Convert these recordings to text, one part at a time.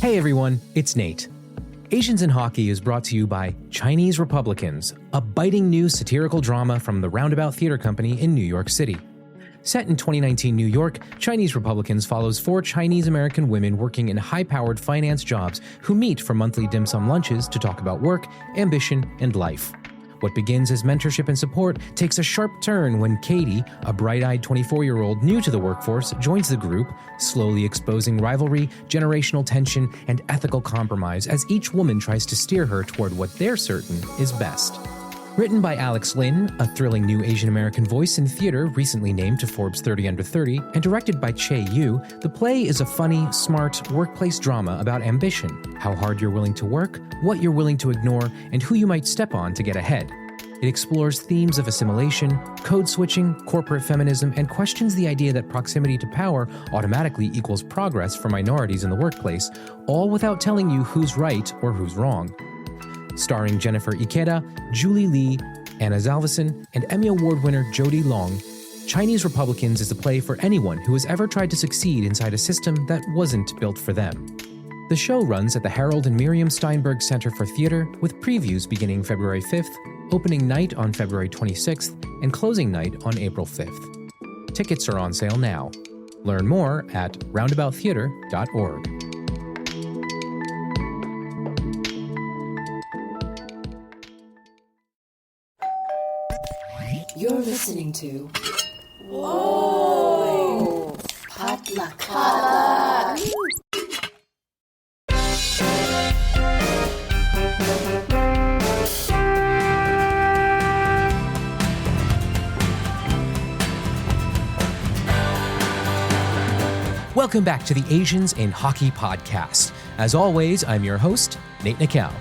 Hey everyone, it's Nate. Asians in Hockey is brought to you by Chinese Republicans, a biting new satirical drama from the Roundabout Theatre Company in New York City. Set in 2019 New York, Chinese Republicans follows four Chinese-American women working in high-powered finance jobs who meet for monthly dim sum lunches to talk about work, ambition, and life. What begins as mentorship and support takes a sharp turn when Katie, a bright-eyed 24-year-old new to the workforce, joins the group, slowly exposing rivalry, generational tension, and ethical compromise as each woman tries to steer her toward what they're certain is best. Written by Alex Lin, a thrilling new Asian-American voice in theater recently named to Forbes 30 Under 30, and directed by Chay Yew, the play is a funny, smart, workplace drama about ambition, how hard you're willing to work, what you're willing to ignore, and who you might step on to get ahead. It explores themes of assimilation, code switching, corporate feminism, and questions the idea that proximity to power automatically equals progress for minorities in the workplace, all without telling you who's right or who's wrong. Starring Jennifer Ikeda, Julie Lee, Anna Zalvesen, and Emmy Award winner Jodie Long, Chinese Republicans is a play for anyone who has ever tried to succeed inside a system that wasn't built for them. The show runs at the Harold and Miriam Steinberg Center for Theater, with previews beginning February 5th, opening night on February 26th, and closing night on April 5th. Tickets are on sale now. Learn more at roundabouttheatre.org. You're listening to Whoa! Potluck. Welcome back to the Asians in Hockey podcast. As always, I'm your host, Nate Nickel.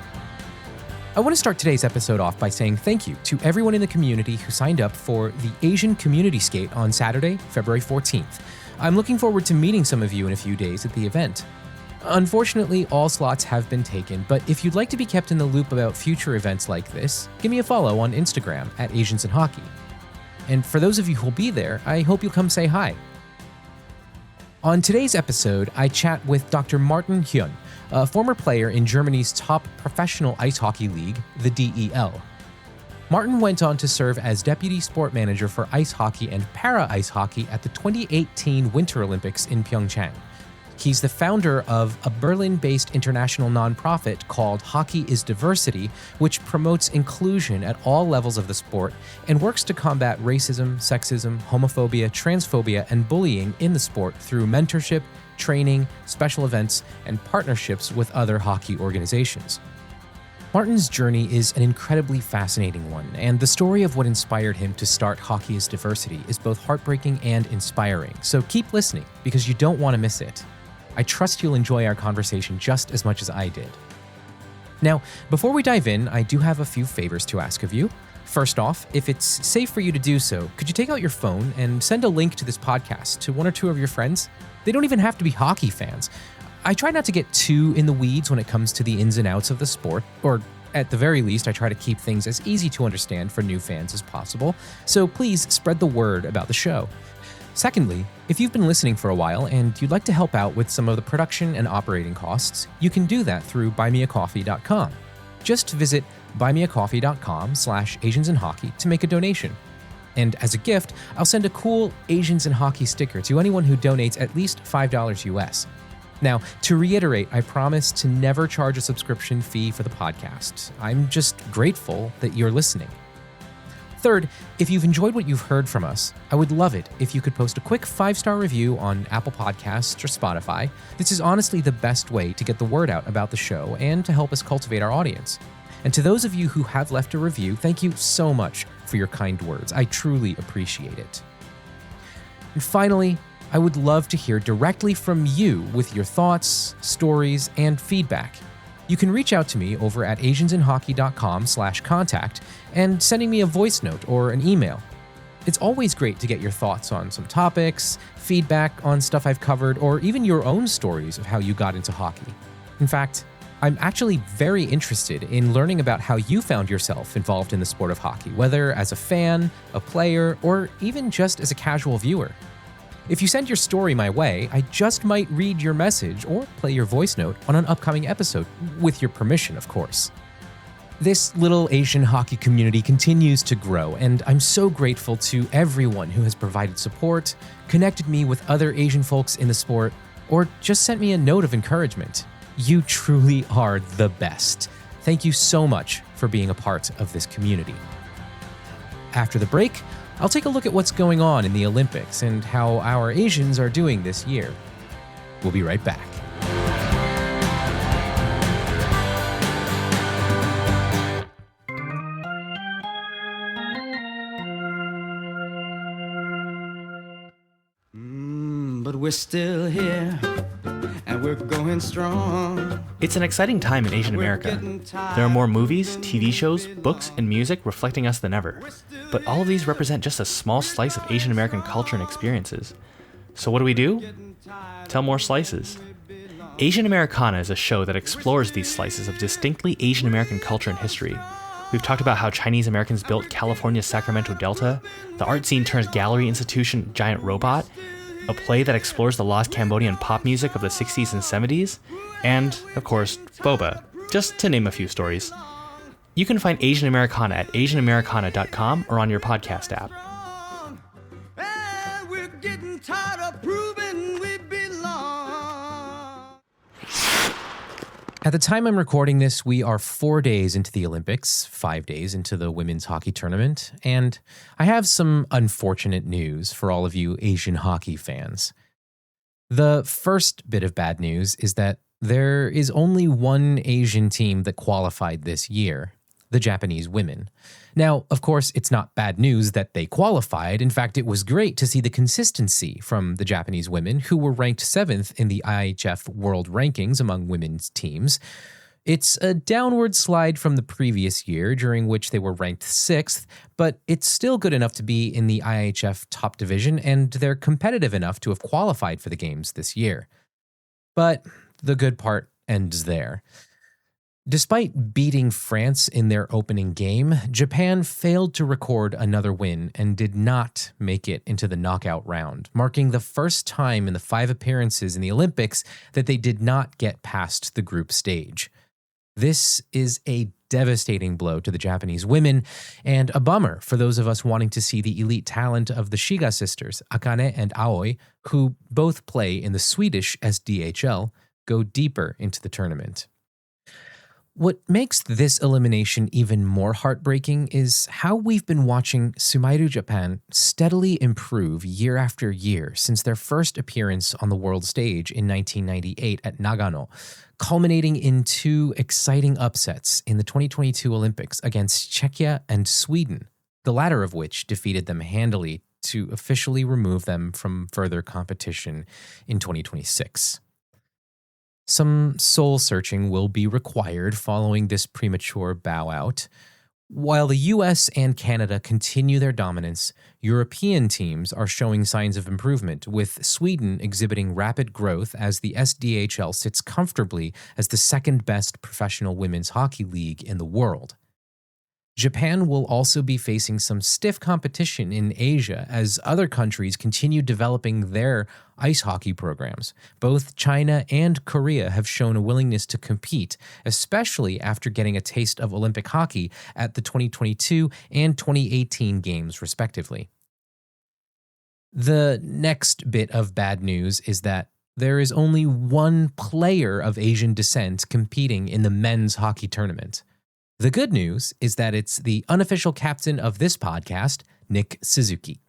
I want to start today's episode off by saying thank you to everyone in the community who signed up for the Asian Community Skate on Saturday, February 14th. I'm looking forward to meeting some of you in a few days at the event. Unfortunately, all slots have been taken, but if you'd like to be kept in the loop about future events like this, give me a follow on Instagram at Asians in Hockey. And for those of you who'll be there, I hope you'll come say hi. On today's episode, I chat with Dr. Martin Hyun, a former player in Germany's top professional ice hockey league, the DEL. Martin went on to serve as deputy sport manager for ice hockey and para-ice hockey at the 2018 Winter Olympics in Pyeongchang. He's the founder of a Berlin-based international nonprofit called Hockey is Diversity, which promotes inclusion at all levels of the sport and works to combat racism, sexism, homophobia, transphobia, and bullying in the sport through mentorship, training, special events, and partnerships with other hockey organizations. Martin's journey is an incredibly fascinating one, and the story of what inspired him to start Hockey is Diversity is both heartbreaking and inspiring, so keep listening because you don't want to miss it. I trust you'll enjoy our conversation just as much as I did. Now, before we dive in, I do have a few favors to ask of you. First off, if it's safe for you to do so, could you take out your phone and send a link to this podcast to one or two of your friends? They don't even have to be hockey fans. I try not to get too in the weeds when it comes to the ins and outs of the sport, or at the very least, I try to keep things as easy to understand for new fans as possible, so please spread the word about the show. Secondly, if you've been listening for a while and you'd like to help out with some of the production and operating costs, you can do that through buymeacoffee.com. Just visit buymeacoffee.com/AsiansInHockey to make a donation. And as a gift, I'll send a cool Asians in Hockey sticker to anyone who donates at least $5 US. Now, to reiterate, I promise to never charge a subscription fee for the podcast. I'm just grateful that you're listening. Third, if you've enjoyed what you've heard from us, I would love it if you could post a quick 5-star review on Apple Podcasts or Spotify. This is honestly the best way to get the word out about the show and to help us cultivate our audience. And to those of you who have left a review, thank you so much for your kind words. I truly appreciate it. And finally, I would love to hear directly from you with your thoughts, stories, and feedback. You can reach out to me over at asiansinhockey.com/contact and sending me a voice note or an email. It's always great to get your thoughts on some topics, feedback on stuff I've covered, or even your own stories of how you got into hockey. In fact, I'm actually very interested in learning about how you found yourself involved in the sport of hockey, whether as a fan, a player, or even just as a casual viewer. If you send your story my way, I just might read your message or play your voice note on an upcoming episode, with your permission, of course. This little Asian hockey community continues to grow, and I'm so grateful to everyone who has provided support, connected me with other Asian folks in the sport, or just sent me a note of encouragement. You truly are the best. Thank you so much for being a part of this community. After the break, I'll take a look at what's going on in the Olympics and how our Asians are doing this year. We'll be right back. But we're still here, and we're going strong. It's an exciting time in Asian America. There are more movies, TV shows, books, and music reflecting us than ever. But all of these represent just a small slice of Asian American culture and experiences. So what do? Tell more slices. Asian Americana is a show that explores these slices of distinctly Asian American culture and history. We've talked about how Chinese Americans built California's Sacramento Delta, the art scene turns gallery institution Giant Robot, a play that explores the lost Cambodian pop music of the 60s and 70s, and, of course, boba, just to name a few stories. You can find Asian Americana at asianamericana.com or on your podcast app. And we're getting tired of proving we belong. At the time I'm recording this, we are 4 days into the Olympics, 5 days into the women's hockey tournament, and I have some unfortunate news for all of you Asian hockey fans. The first bit of bad news is that there is only one Asian team that qualified this year, the Japanese women. Now, of course, it's not bad news that they qualified. In fact, it was great to see the consistency from the Japanese women, who were ranked 7th in the IHF World Rankings among women's teams. It's a downward slide from the previous year, during which they were ranked 6th, but it's still good enough to be in the IHF top division, and they're competitive enough to have qualified for the games this year. But the good part ends there. Despite beating France in their opening game, Japan failed to record another win and did not make it into the knockout round, marking the first time in the 5 appearances in the Olympics that they did not get past the group stage. This is a devastating blow to the Japanese women and a bummer for those of us wanting to see the elite talent of the Shiga sisters, Akane and Aoi, who both play in the Swedish SDHL, go deeper into the tournament. What makes this elimination even more heartbreaking is how we've been watching Sumairu Japan steadily improve year after year since their first appearance on the world stage in 1998 at Nagano, culminating in 2 exciting upsets in the 2022 Olympics against Czechia and Sweden, the latter of which defeated them handily to officially remove them from further competition in 2026. Some soul-searching will be required following this premature bow-out. While the US and Canada continue their dominance, European teams are showing signs of improvement, with Sweden exhibiting rapid growth as the SDHL sits comfortably as the second-best professional women's hockey league in the world. Japan will also be facing some stiff competition in Asia as other countries continue developing their ice hockey programs. Both China and Korea have shown a willingness to compete, especially after getting a taste of Olympic hockey at the 2022 and 2018 games, respectively. The next bit of bad news is that there is only one player of Asian descent competing in the men's hockey tournament. The good news is that it's the unofficial captain of this podcast, Nick Suzuki.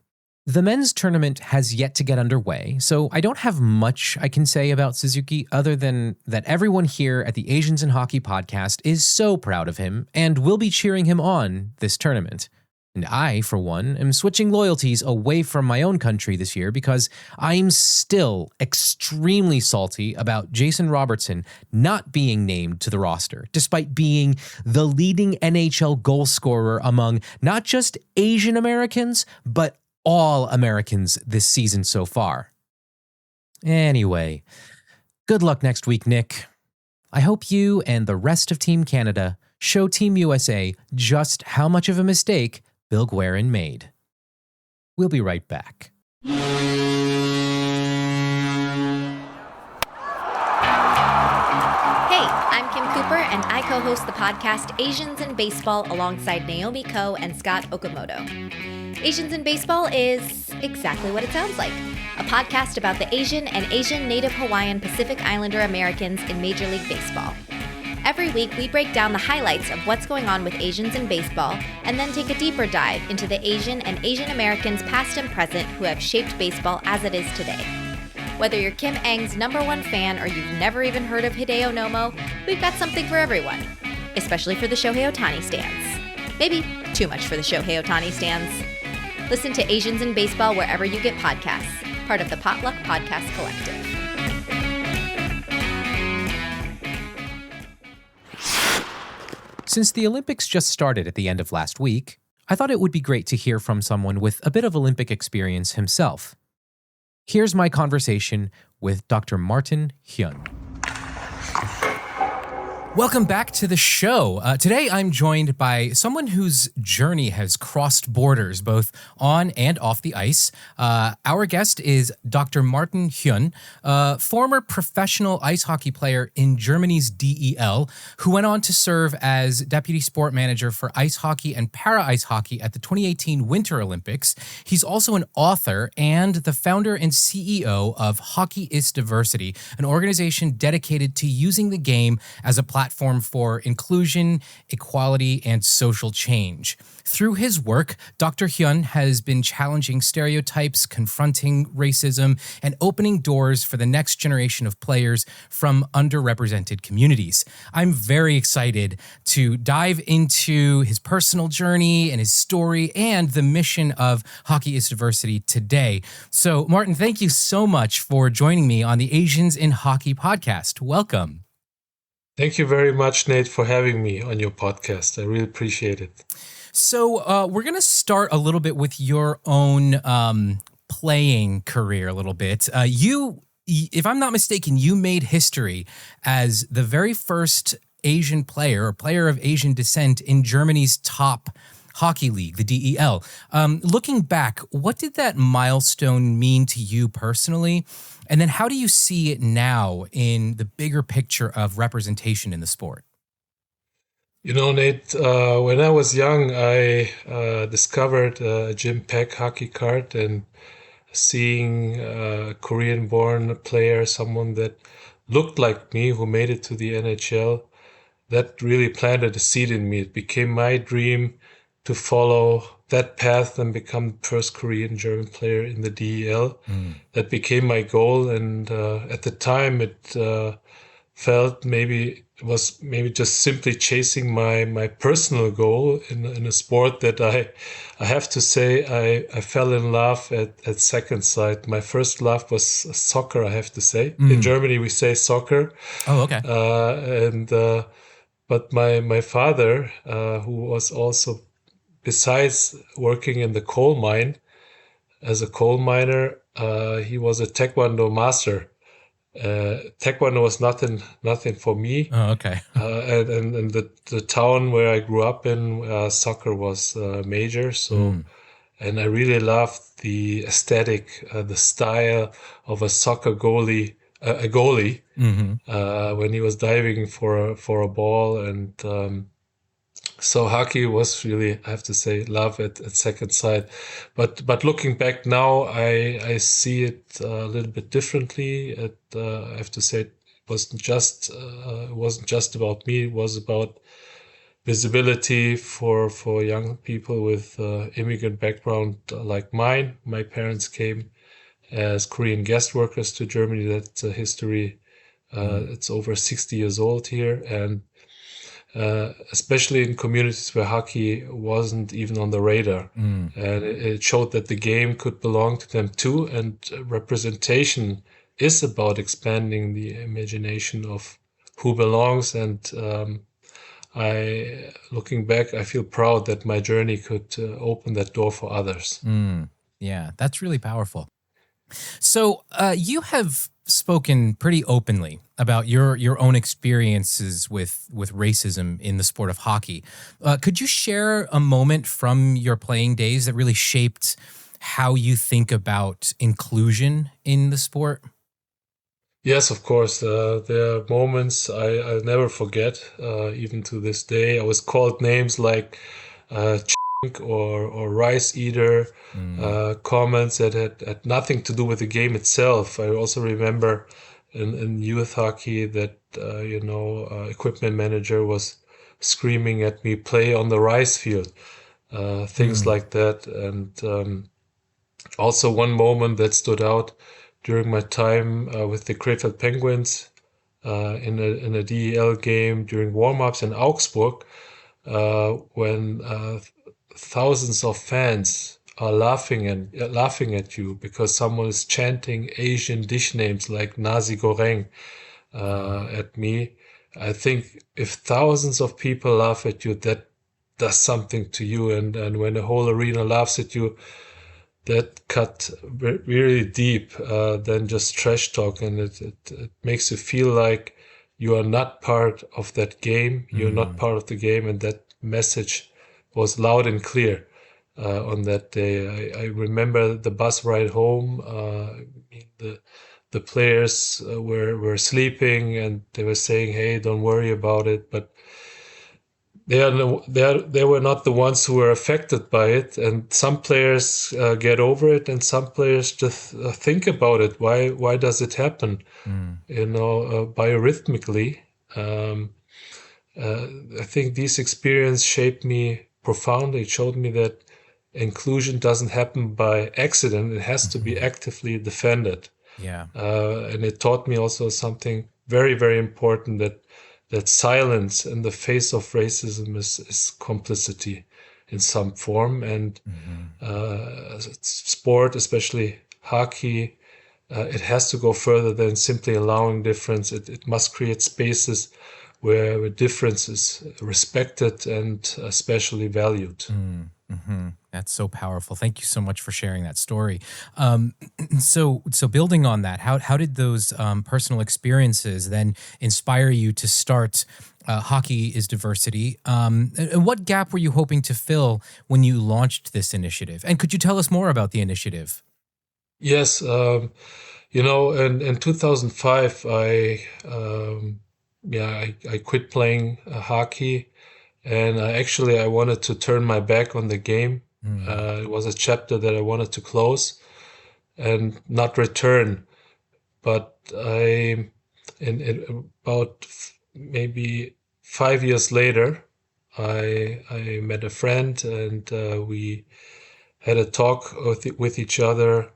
The men's tournament has yet to get underway, so I don't have much I can say about Suzuki other than that everyone here at the Asians in Hockey podcast is so proud of him and will be cheering him on this tournament. And I, for one, am switching loyalties away from my own country this year because I'm still extremely salty about Jason Robertson not being named to the roster, despite being the leading NHL goal scorer among not just Asian Americans, but all Americans this season so far. Anyway, good luck next week, Nick. I hope you and the rest of Team Canada show Team USA just how much of a mistake Bill Guerin made. We'll be right back. I'm Kim Cooper, and I co-host the podcast Asians in Baseball alongside Naomi Ko and Scott Okamoto. Asians in Baseball is exactly what it sounds like, a podcast about the Asian and Asian Native Hawaiian Pacific Islander Americans in Major League Baseball. Every week, we break down the highlights of what's going on with Asians in baseball and then take a deeper dive into the Asian and Asian Americans past and present who have shaped baseball as it is today. Whether you're Kim Eng's #1 fan or you've never even heard of Hideo Nomo, we've got something for everyone, especially for the Shohei Ohtani stans. Maybe too much for the Shohei Ohtani stans. Listen to Asians in Baseball wherever you get podcasts, part of the Potluck Podcast Collective. Since the Olympics just started at the end of last week, I thought it would be great to hear from someone with a bit of Olympic experience himself. Here's my conversation with Dr. Martin Hyun. Welcome back to the show. Today I'm joined by someone whose journey has crossed borders, both on and off the ice. Our guest is Dr. Martin Hyun, a former professional ice hockey player in Germany's DEL, who went on to serve as deputy sport manager for ice hockey and para-ice hockey at the 2018 Winter Olympics. He's also an author and the founder and CEO of Hockey is Diversity, an organization dedicated to using the game as a platform for inclusion, equality, and social change. Through his work, Dr. Hyun has been challenging stereotypes, confronting racism, and opening doors for the next generation of players from underrepresented communities. I'm very excited to dive into his personal journey and his story and the mission of Hockey is Diversity today. So, Martin, thank you so much for joining me on the Asians in Hockey podcast. Welcome. Thank you very much, Nate, for having me on your podcast. I really appreciate it. So we're going to start a little bit with your own playing career a little bit. You, if I'm not mistaken, you made history as the very first Asian player or player of Asian descent in Germany's top hockey league, the DEL. Looking back, what did that milestone mean to you personally? And then how do you see it now in the bigger picture of representation in the sport? You know, Nate, when I was young, I discovered a Jim Peck hockey card, and seeing a Korean-born player, someone that looked like me, who made it to the NHL, that really planted a seed in me. It became my dream to follow that path and become the first Korean-German player in the DEL. That became my goal, and at the time it felt maybe just simply chasing my personal goal in a sport that I have to say I fell in love at second sight. My first love was soccer, I have to say. In Germany we say soccer. Oh, okay. But my father, who was also, besides working in the coal mine, as a coal miner, he was a Taekwondo master. Taekwondo was nothing for me. Oh, okay. And the town where I grew up in, soccer was major. So, and I really loved the aesthetic, the style of a soccer goalie, a goalie, when he was diving for a ball. And so hockey was really, I have to say, love at second sight. But looking back now, I see it a little bit differently. I have to say, it wasn't just about me. It was about visibility for young people with immigrant background like mine. My parents came as Korean guest workers to Germany. That's a history. It's over 60 years old here, and especially in communities where hockey wasn't even on the radar. And it showed that the game could belong to them too. And representation is about expanding the imagination of who belongs. And looking back, I feel proud that my journey could open that door for others. Yeah, that's really powerful. So you have spoken pretty openly about your own experiences with racism in the sport of hockey. Could you share a moment from your playing days that really shaped how you think about inclusion in the sport? Yes, of course. There are moments I'll never forget, even to this day. I was called names like chink or rice eater, comments that had nothing to do with the game itself. I also remember in youth hockey that, equipment manager was screaming at me, play on the rice field, things like that. And also, one moment that stood out during my time with the Krefeld Penguins in a DEL game during warm-ups in Augsburg, when thousands of fans are laughing at you because someone is chanting Asian dish names like nasi goreng at me. I think if thousands of people laugh at you, that does something to you, and when the whole arena laughs at you, that cut really deep than just trash talk, and it makes you feel like you are not part of that game. You're not part of the game, and that message was loud and clear on that day. I remember the bus ride home. The players were sleeping, and they were saying, "Hey, don't worry about it," but they were not the ones who were affected by it, and some players get over it, and some players just think about it. Why does it happen? Biorhythmically. I think this experience shaped me profoundly. It showed me that inclusion doesn't happen by accident; it has to be actively defended. Yeah. And it taught me also something very, very important, that silence in the face of racism is complicity in some form. And sport, especially hockey, it has to go further than simply allowing difference. It must create spaces where difference is respected and especially valued. That's so powerful. Thank you so much for sharing that story. So building on that, how did those personal experiences then inspire you to start Hockey is Diversity? And what gap were you hoping to fill when you launched this initiative? And could you tell us more about the initiative? Yes, in 2005, I quit playing hockey, and I wanted to turn my back on the game. It was a chapter that I wanted to close and not return. But in about maybe 5 years later, I met a friend, and we had a talk with each other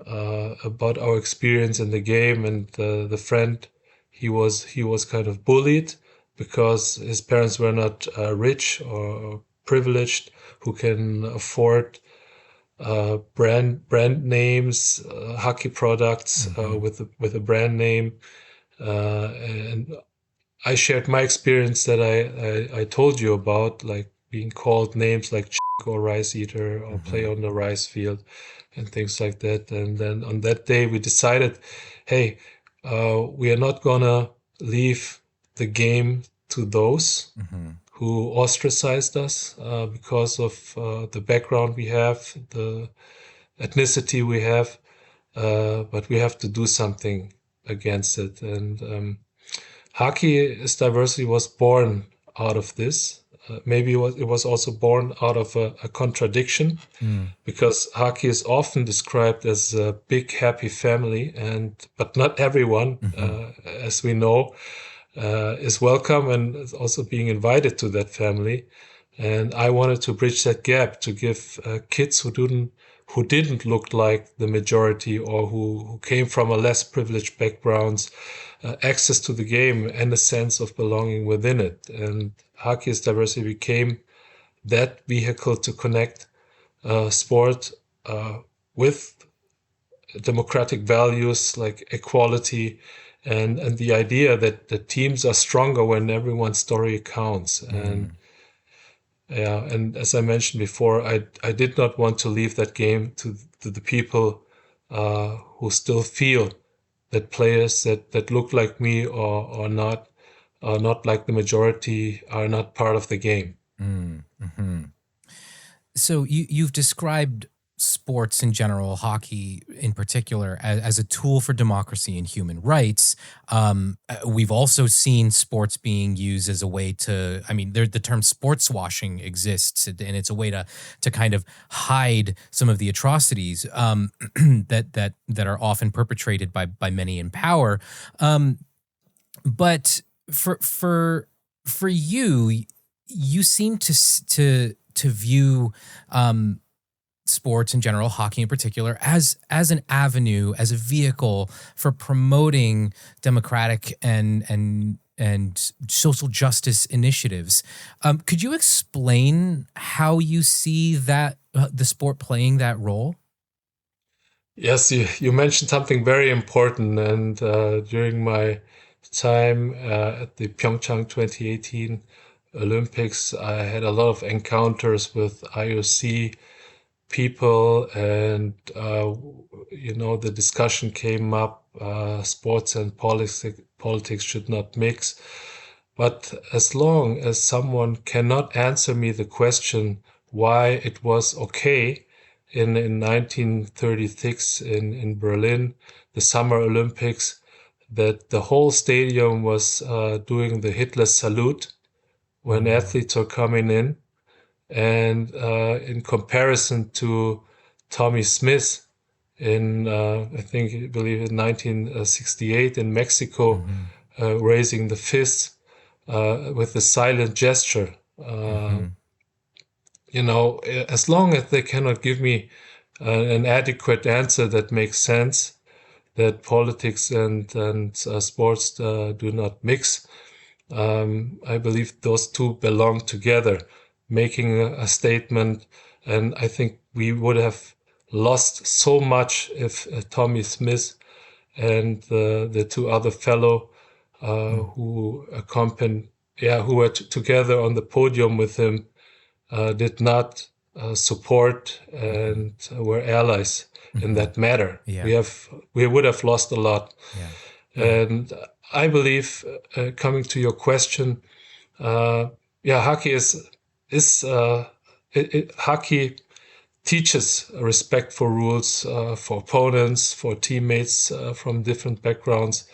about our experience in the game. And the friend, he was kind of bullied because his parents were not rich or privileged, who can afford brand names, hockey products with a brand name. And I shared my experience that I told you about, like being called names like chick or rice eater or play on the rice field and things like that. And then on that day we decided, hey, we are not gonna leave the game to those who ostracized us because of the background we have, the ethnicity we have, but we have to do something against it. And Hockey is Diversity was born out of this. Maybe it was also born out of a contradiction, because hockey is often described as a big happy family, but not everyone, as we know, is welcome and is also being invited to that family. And I wanted to bridge that gap to give kids who didn't look like the majority, or who came from a less privileged backgrounds, access to the game and a sense of belonging within it. And Hockey is Diversity became that vehicle to connect sport with democratic values like equality and the idea that the teams are stronger when everyone's story counts. And as I mentioned before, I did not want to leave that game to the people who still feel that players that look like me or not like the majority are not part of the game. So you've described sports in general, hockey in particular, as a tool for democracy and human rights. We've also seen sports being used as a way to, the term sports washing exists, and it's a way to kind of hide some of the atrocities that are often perpetrated by many in power. But for you, you seem to view sports in general, hockey in particular, as an avenue, as a vehicle for promoting democratic and social justice initiatives. Could you explain how you see that the sport playing that role? Yes, you mentioned something very important, and during my time at the Pyeongchang 2018 Olympics, I had a lot of encounters with IOC people, and the discussion came up, sports and politics should not mix. But as long as someone cannot answer me the question why it was okay in 1936 in Berlin, the Summer Olympics, that the whole stadium was doing the Hitler salute when athletes are coming in, and in comparison to Tommy Smith in I believe in 1968 in Mexico, raising the fist with a silent gesture. As long as they cannot give me an adequate answer that makes sense, that politics and sports do not mix, I believe those two belong together, making a statement. And I think we would have lost so much if Tommy Smith and the two other fellow who were together on the podium with him did not support and were allies in that matter. Yeah. We would have lost a lot. Yeah. And I believe, coming to your question, hockey hockey teaches respect for rules, for opponents, for teammates from different backgrounds.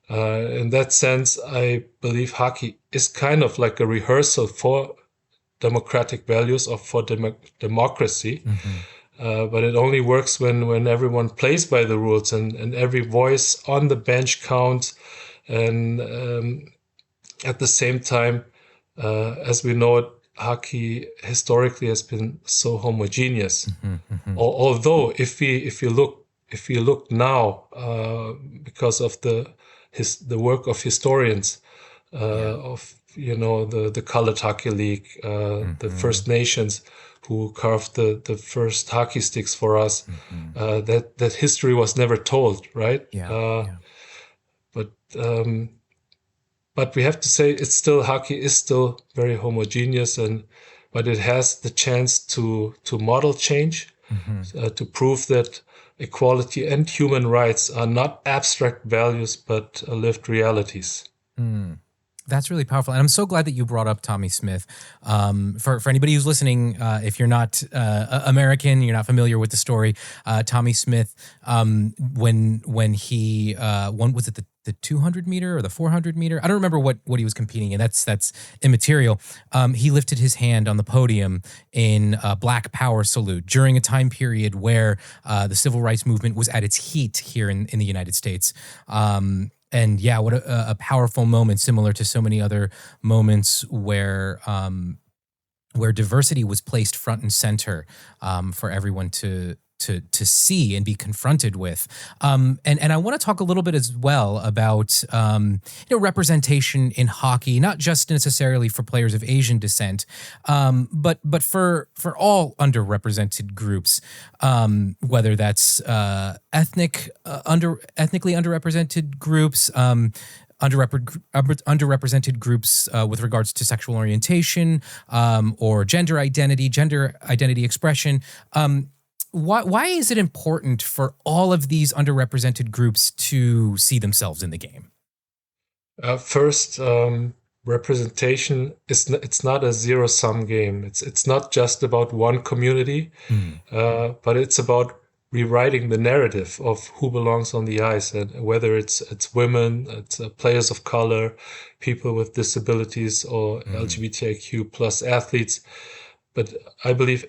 In that sense, I believe hockey is kind of like a rehearsal for democratic values or for democracy. But it only works when everyone plays by the rules and every voice on the bench counts. And at the same time, as we know it, hockey historically has been so homogeneous. Although if you look now, because of the work of historians, of the Colored Hockey League, the First Nations who carved the first hockey sticks for us, that history was never told, right? But we have to say hockey is still very homogeneous, but it has the chance to model change, to prove that equality and human rights are not abstract values but lived realities. That's really powerful. And I'm so glad that you brought up Tommy Smith. For anybody who's listening, if you're not American, you're not familiar with the story, Tommy Smith, when he won, was it the 200 meter or the 400 meter? I don't remember what he was competing in. That's immaterial. He lifted his hand on the podium in a Black Power salute during a time period where the civil rights movement was at its heat here in the United States. And yeah, what a powerful moment, similar to so many other moments where diversity was placed front and center for everyone to see and be confronted with. And I want to talk a little bit as well about representation in hockey, not just necessarily for players of Asian descent, but for all underrepresented groups, whether that's ethnically underrepresented groups, underrepresented groups with regards to sexual orientation, or gender identity expression. Why is it important for all of these underrepresented groups to see themselves in the game? First, representation it's not a zero-sum game. It's not just about one community, but it's about rewriting the narrative of who belongs on the ice, and whether it's women, it's players of color, people with disabilities, or LGBTIQ plus athletes. But I believe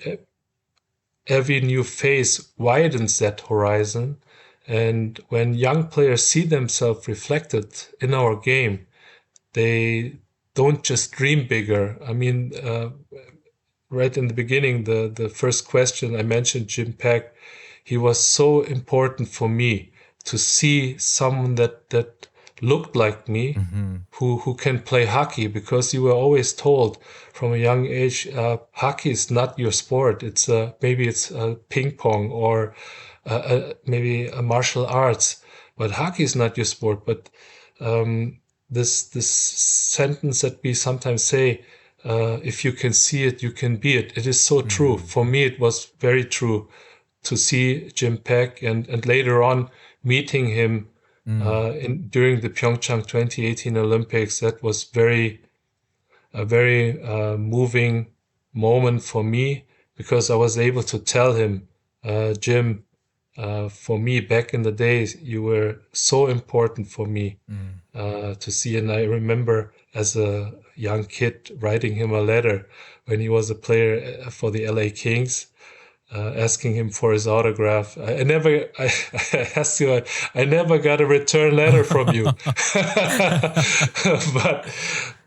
every new phase widens that horizon. And when young players see themselves reflected in our game, they don't just dream bigger. I mean, right in the beginning, the first question I mentioned, Jim Peck, he was so important for me to see someone that looked like me, who can play hockey, because you were always told from a young age, hockey is not your sport. It's maybe it's ping pong or maybe a martial arts, but hockey is not your sport. But this sentence that we sometimes say, if you can see it, you can be it. It is so true. For me, it was very true to see Jim Peck and later on meeting him during the Pyeongchang 2018 Olympics. That was a very moving moment for me, because I was able to tell him, Jim, for me back in the days, you were so important for me to see. And I remember as a young kid writing him a letter when he was a player for the LA Kings, asking him for his autograph. I asked you, I never got a return letter from you.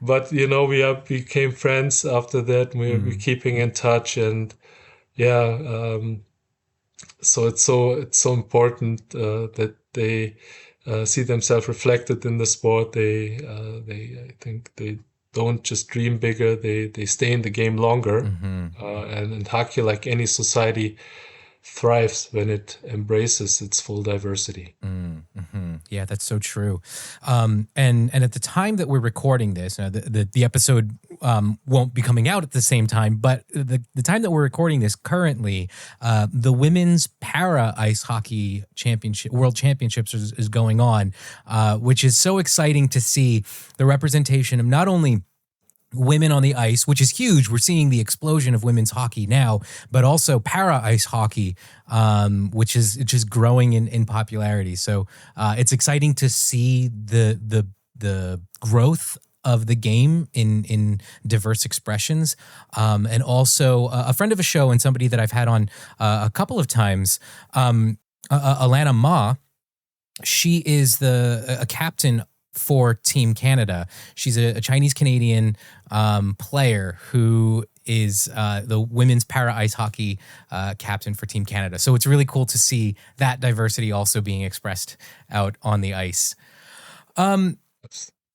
but you know, we became friends after that. We're keeping in touch, and so it's so important that they see themselves reflected in the sport. I think they don't just dream bigger, they stay in the game longer. And hockey, like any society, thrives when it embraces its full diversity. Yeah, that's so true. And at the time that we're recording this, the episode won't be coming out at the same time, but the time that we're recording this currently, the women's para ice hockey world championships is going on, which is so exciting to see the representation of not only women on the ice, which is huge. We're seeing the explosion of women's hockey now, but also para ice hockey, which is just growing in popularity. So it's exciting to see the growth of the game in diverse expressions. And also a friend of a show and somebody that I've had on a couple of times, Alana Ma, she is a captain for Team Canada. She's a Chinese-Canadian player who is the women's para ice hockey captain for Team Canada. So it's really cool to see that diversity also being expressed out on the ice.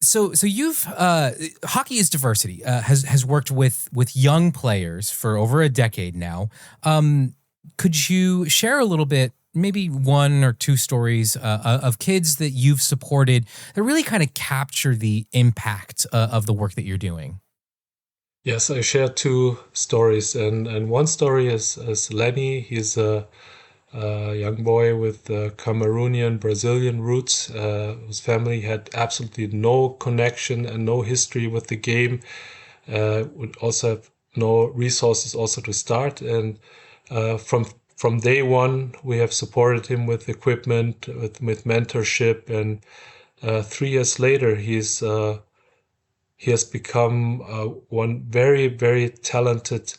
So you've hockey is diversity, has worked with young players for over a decade now. Could you share a little bit, maybe one or two stories of kids that you've supported that really kind of capture the impact of the work that you're doing? Yes, I share two stories, and one story is Lenny. He's a young boy with Cameroonian, Brazilian roots. His family had absolutely no connection and no history with the game. Would also have no resources also to start, and from day one, we have supported him with equipment, with mentorship, and 3 years later, he has become one very, very talented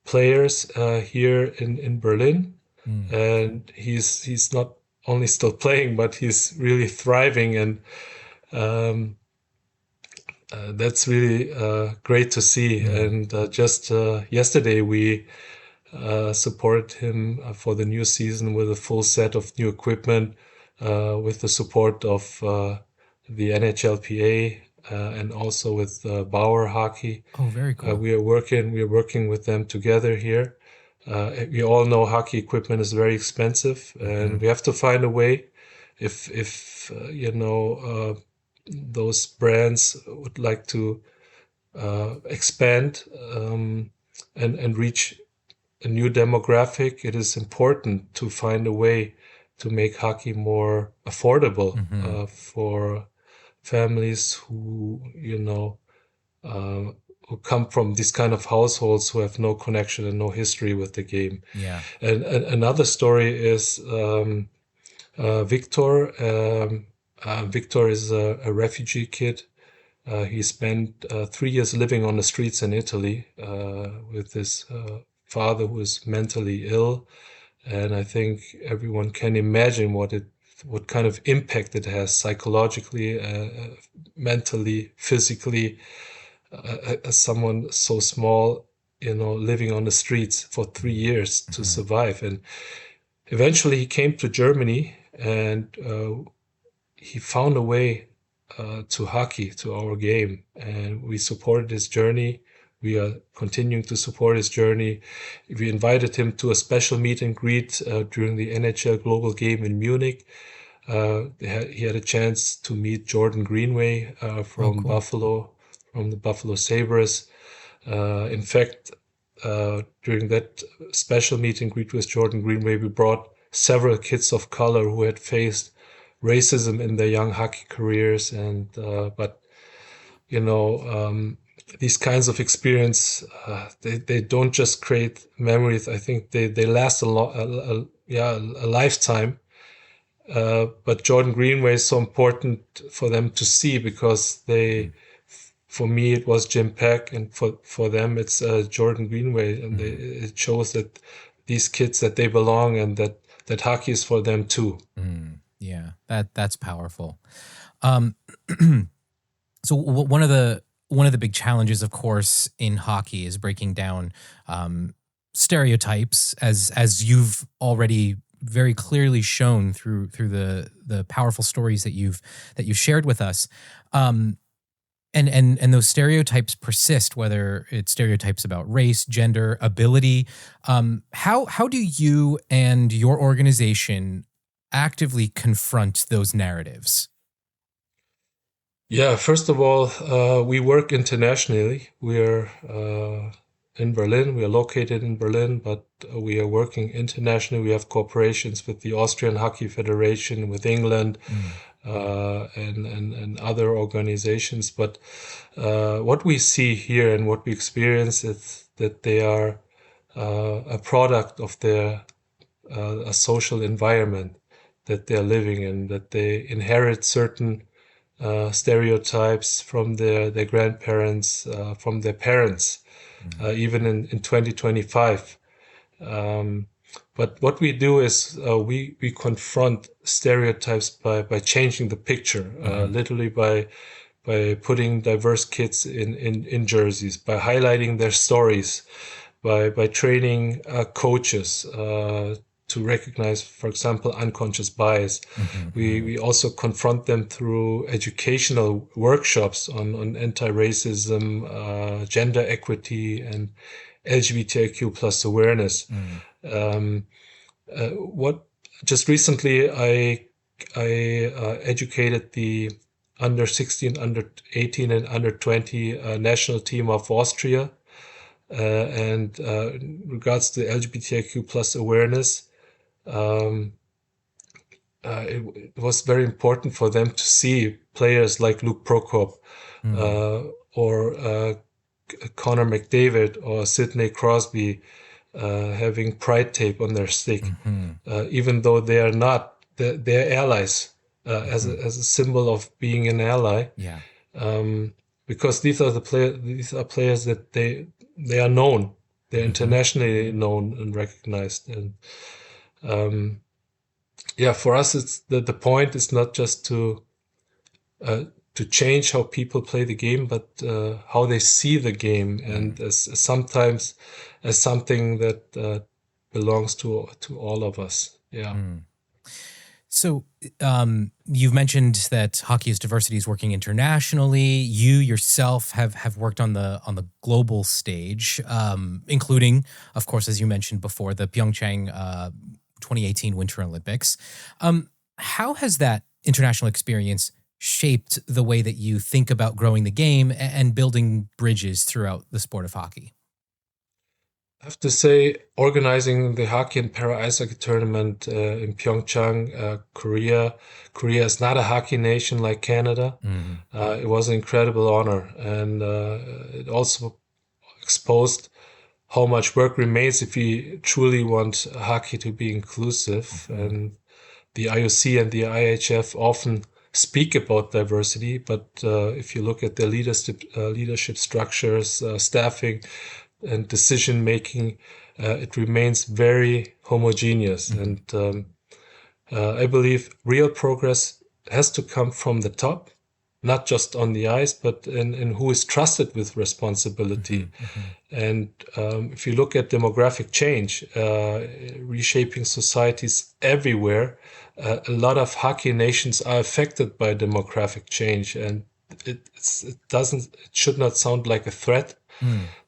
players here in Berlin, and he's not only still playing, but he's really thriving, and that's really great to see. And just yesterday, we supported him for the new season with a full set of new equipment, with the support of the NHLPA and also with Bauer Hockey. Oh, very cool. We are working with them together here. We all know hockey equipment is very expensive, and we have to find a way. If those brands would like to expand and reach a new demographic, it is important to find a way to make hockey more affordable for families who, who come from these kind of households who have no connection and no history with the game. Yeah. And another story is Victor. Victor is a refugee kid. He spent 3 years living on the streets in Italy with his father who is mentally ill. And I think everyone can imagine what kind of impact it has psychologically, mentally, physically, as someone so small, living on the streets for 3 years to survive. And eventually he came to Germany, and he found a way to hockey, to our game, and we supported his journey. We are continuing to support his journey. We invited him to a special meet and greet during the NHL Global Game in Munich. He had a chance to meet Jordan Greenway from Buffalo, from the Buffalo Sabres. In fact, during that special meet and greet with Jordan Greenway, we brought several kids of color who had faced racism in their young hockey careers, and these kinds of experience, they don't just create memories. I think they last a lifetime. But Jordan Greenway is so important for them to see, because for me it was Jim Peck, and for them it's Jordan Greenway, and it shows that these kids, that they belong, and that hockey is for them too. Yeah, that's powerful. So one of the big challenges, of course, in hockey is breaking down stereotypes, as you've already very clearly shown through the powerful stories that you've shared with us. And those stereotypes persist, whether it's stereotypes about race, gender, ability. How do you and your organization actively confront those narratives? Yeah, first of all, we work internationally. We are in Berlin. We are located in Berlin, but we are working internationally. We have cooperations with the Austrian Hockey Federation, with England, and other organizations. But what we see here and what we experience is that they are a product of their a social environment that they're living in, that they inherit certain stereotypes from their grandparents, from their parents, even in 2025. But what we do is we confront stereotypes by changing the picture, literally by putting diverse kids in jerseys, by highlighting their stories, by training coaches to recognize, for example, unconscious bias. We also confront them through educational workshops on anti-racism, gender equity, and LGBTIQ plus awareness. Just recently, I educated the under 16, under 18, and under 20 national team of Austria, and in regards to LGBTIQ plus awareness. It was very important for them to see players like Luke Prokop, or Connor McDavid, or Sidney Crosby having pride tape on their stick, even though they are not. They're allies, as a symbol of being an ally. Yeah. Because these are players that they are known. They're internationally known and recognized. And for us, it's the point is not just to change how people play the game, but how they see the game, and sometimes as something that belongs to all of us. Yeah. So you've mentioned that Hockey is Diversity is working internationally. You yourself have worked on the global stage, including, of course, as you mentioned before, the Pyeongchang 2018 Winter Olympics. How has that international experience shaped the way that you think about growing the game and building bridges throughout the sport of hockey? I have to say, organizing the hockey and para ice hockey tournament in Pyeongchang, Korea. Korea is not a hockey nation like Canada. It was an incredible honor, and it also exposed how much work remains if we truly want hockey to be inclusive. And the IOC and the IHF often speak about diversity, but if you look at the leadership structures, staffing, and decision making, it remains very homogeneous. And I believe real progress has to come from the top, not just on the ice, but in who is trusted with responsibility. And if you look at demographic change, reshaping societies everywhere, a lot of hockey nations are affected by demographic change, and it should not sound like a threat.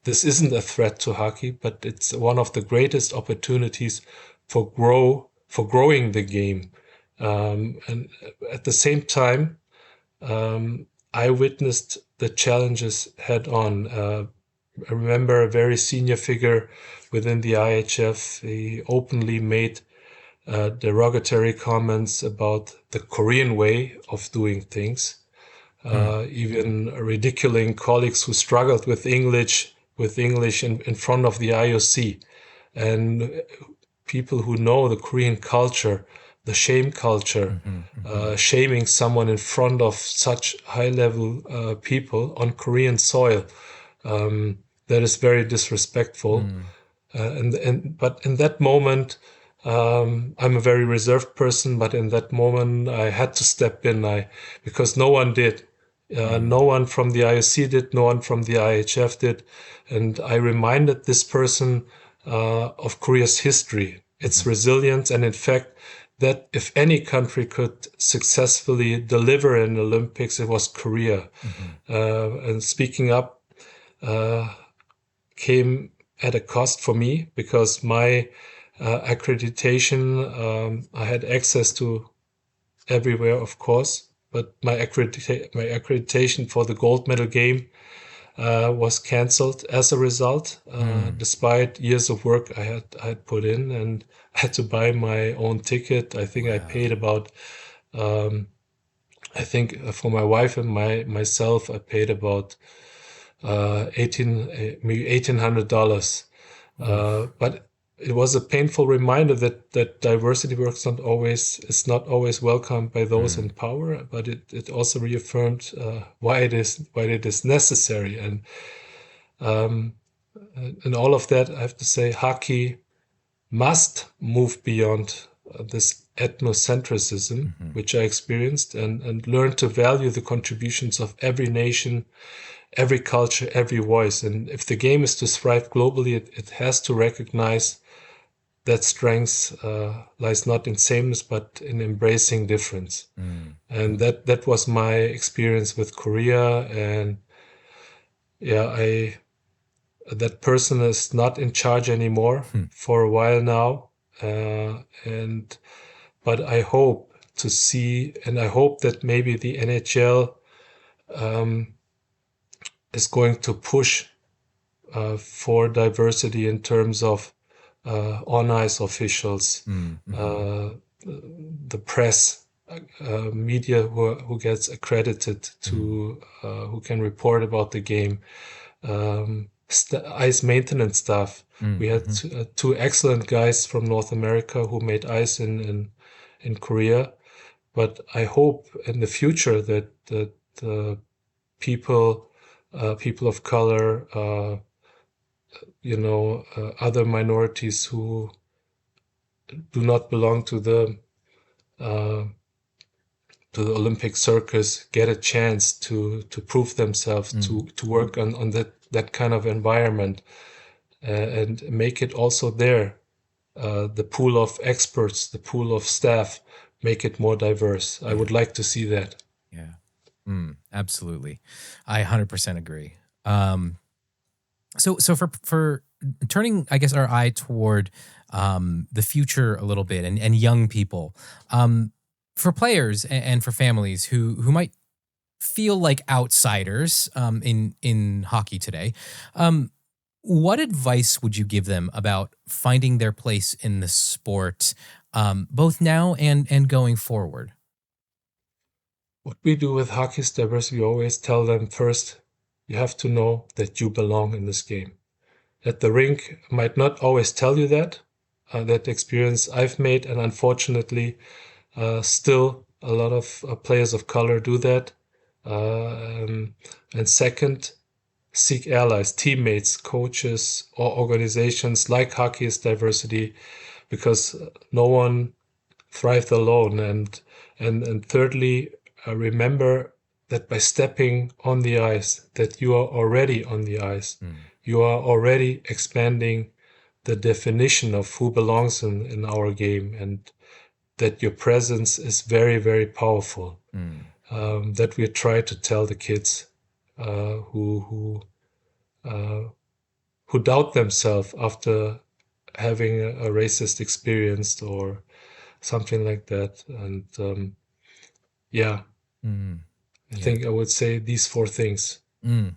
This isn't a threat to hockey, but it's one of the greatest opportunities for growing the game. And at the same time, I witnessed the challenges head on. I remember a very senior figure within the IHF. He openly made derogatory comments about the Korean way of doing things. Even ridiculing colleagues who struggled with English in front of the IOC, and people who know the Korean culture, the shame culture, shaming someone in front of such high-level people on Korean soil, that is very disrespectful. But in that moment, I'm a very reserved person, but in that moment I had to step in, because no one did. No one from the IOC did, no one from the IHF did. And I reminded this person of Korea's history, its resilience, and in fact, that if any country could successfully deliver in the Olympics, it was Korea. And speaking up came at a cost for me, because my accreditation, I had access to everywhere, of course, but my accreditation for the gold medal game was cancelled as a result, despite years of work I had put in, and I had to buy my own ticket. I think I paid about, I think for my wife and myself, I paid about $1,800. But it was a painful reminder that diversity work is not always welcomed by those in power, but it also reaffirmed why it is necessary. And all of that, I have to say, hockey must move beyond this ethnocentrism, which I experienced, and learn to value the contributions of every nation, every culture, every voice. And if the game is to thrive globally, it has to recognize that strength lies not in sameness, but in embracing difference. And that was my experience with Korea. And yeah, that person is not in charge anymore for a while now. But I hope to see, and I hope that maybe the NHL is going to push for diversity in terms of on-ice officials, the press, media who gets accredited to, who can report about the game, ice maintenance staff. We had two excellent guys from North America who made ice in Korea, but I hope in the future that people of color, other minorities who do not belong to the Olympic circus get a chance to prove themselves, to work on that kind of environment, and make it also there. The pool of experts, the pool of staff, make it more diverse. I would like to see that. Yeah, absolutely. I 100% agree. So for turning, I guess, our eye toward the future a little bit, and young people, for players and for families who might feel like outsiders in hockey today, what advice would you give them about finding their place in the sport, both now and going forward? What we do with Hockey's Diversity, we always tell them first, you have to know that you belong in this game. That the rink might not always tell you that. That experience I've made, and unfortunately, still a lot of players of color do that. And second, seek allies, teammates, coaches, or organizations like Hockey's Diversity, because no one thrived alone. And thirdly, remember that by stepping on the ice, that you are already on the ice. You are already expanding the definition of who belongs in our game, and that your presence is very, very powerful. That we try to tell the kids who doubt themselves after having a racist experience or something like that. And I think I would say these 4 things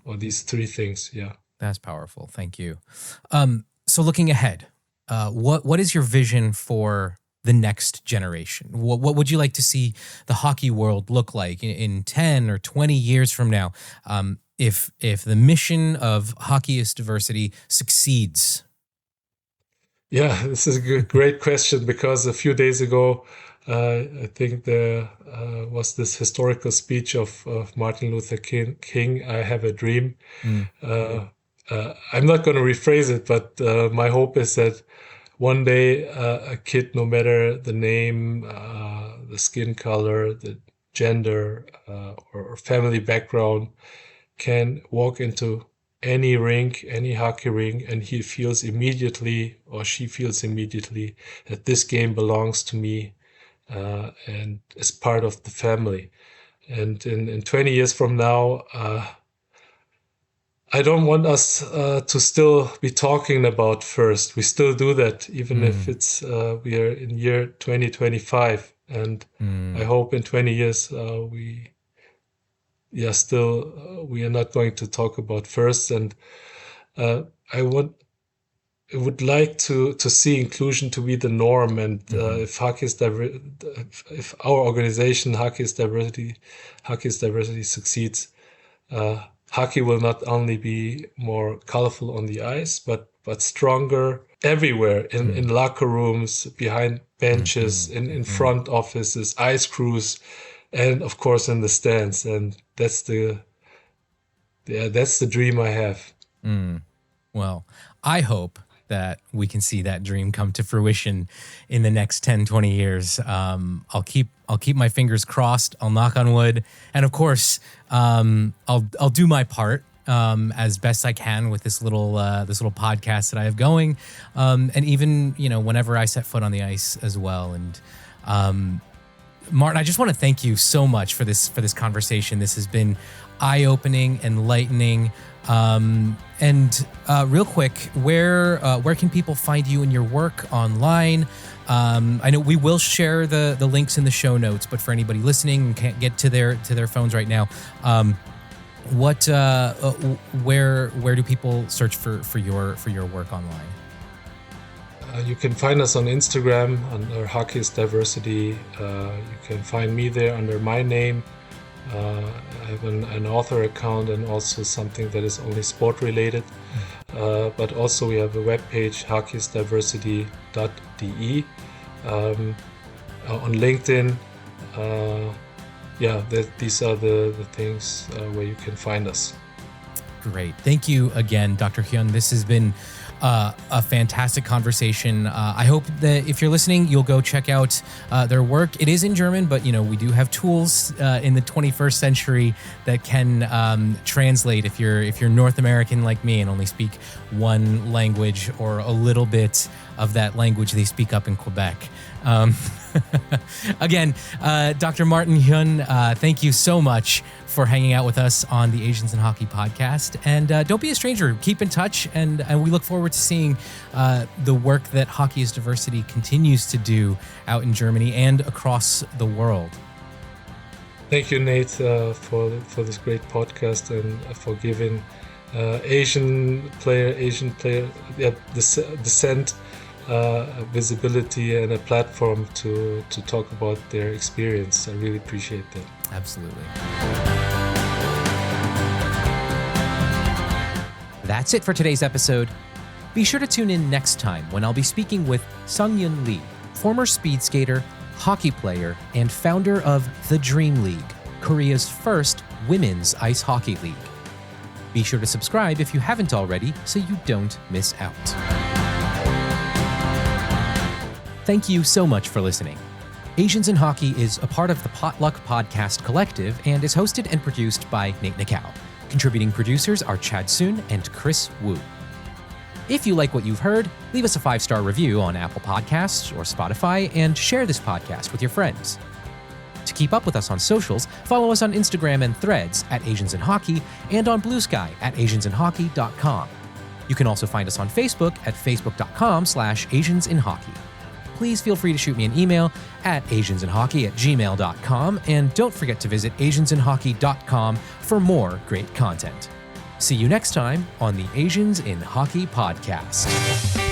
or these 3 things. Yeah. That's powerful. Thank you. So looking ahead, what is your vision for the next generation? What would you like to see the hockey world look like in 10 or 20 years from now, if the mission of Hockeyist Diversity succeeds? Yeah, this is a great question, because a few days ago, I think there was this historical speech of Martin Luther King, I Have a Dream. I'm not going to rephrase it, but my hope is that one day a kid, no matter the name, the skin color, the gender, or family background, can walk into any rink, any hockey rink, and he feels immediately, or she feels immediately, that this game belongs to me and is part of the family. And in 20 years from now, I don't want us to still be talking about first. We still do that, even if it's we are in year 2025. And I hope in 20 years we are not going to talk about first. And I would like to see inclusion to be the norm. And if our organization Hockey's Diversity succeeds, hockey will not only be more colorful on the ice, but stronger everywhere, in locker rooms, behind benches, in front offices, ice crews, and of course in the stands. And that's the dream I have. Well, I hope that we can see that dream come to fruition in the next 10, 20 years. I'll keep my fingers crossed. I'll knock on wood. And of course, I'll do my part as best I can with this little podcast that I have going. And even, whenever I set foot on the ice as well. And Martin, I just want to thank you so much for this conversation. This has been eye-opening, enlightening. And real quick, where can people find you and your work online? I know we will share the links in the show notes, but for anybody listening and can't get to their phones right now, where do people search for your work online? You can find us on Instagram under Hockey's Diversity. You can find me there under my name. I have an author account and also something that is only sport related. But also we have a webpage, hockeyisdiversity.de. On LinkedIn, these are the things where you can find us. Great. Thank you again, Dr. Hyun. This has been a fantastic conversation. I hope that if you're listening, you'll go check out their work. It is in German, but we do have tools in the 21st century that can translate if you're North American like me and only speak one language or a little bit of that language they speak up in Quebec. Again, Dr. Martin Hyun, thank you so much for hanging out with us on the Asians in Hockey podcast. And don't be a stranger. Keep in touch. And we look forward to seeing the work that Hockeyist Diversity continues to do out in Germany and across the world. Thank you, Nate, for this great podcast and for giving Asian player, descent, visibility, and a platform to talk about their experience. I really appreciate that. Absolutely. That's it for today's episode. Be sure to tune in next time when I'll be speaking with Sung-Yun Lee, former speed skater, hockey player, and founder of the Dream League, Korea's first women's ice hockey league. Be sure to subscribe if you haven't already so you don't miss out. Thank you so much for listening. Asians in Hockey is a part of the Potluck Podcast Collective and is hosted and produced by Nate Nakao. Contributing producers are Chad Soon and Chris Wu. If you like what you've heard, leave us a 5-star review on Apple Podcasts or Spotify and share this podcast with your friends. To keep up with us on socials, follow us on Instagram and Threads at Asians in Hockey and on Blue Sky at asiansinhockey.com. You can also find us on Facebook at facebook.com/asiansinhockey. Please feel free to shoot me an email at asiansinhockey@gmail.com, and don't forget to visit asiansinhockey.com for more great content. See you next time on the Asians in Hockey podcast.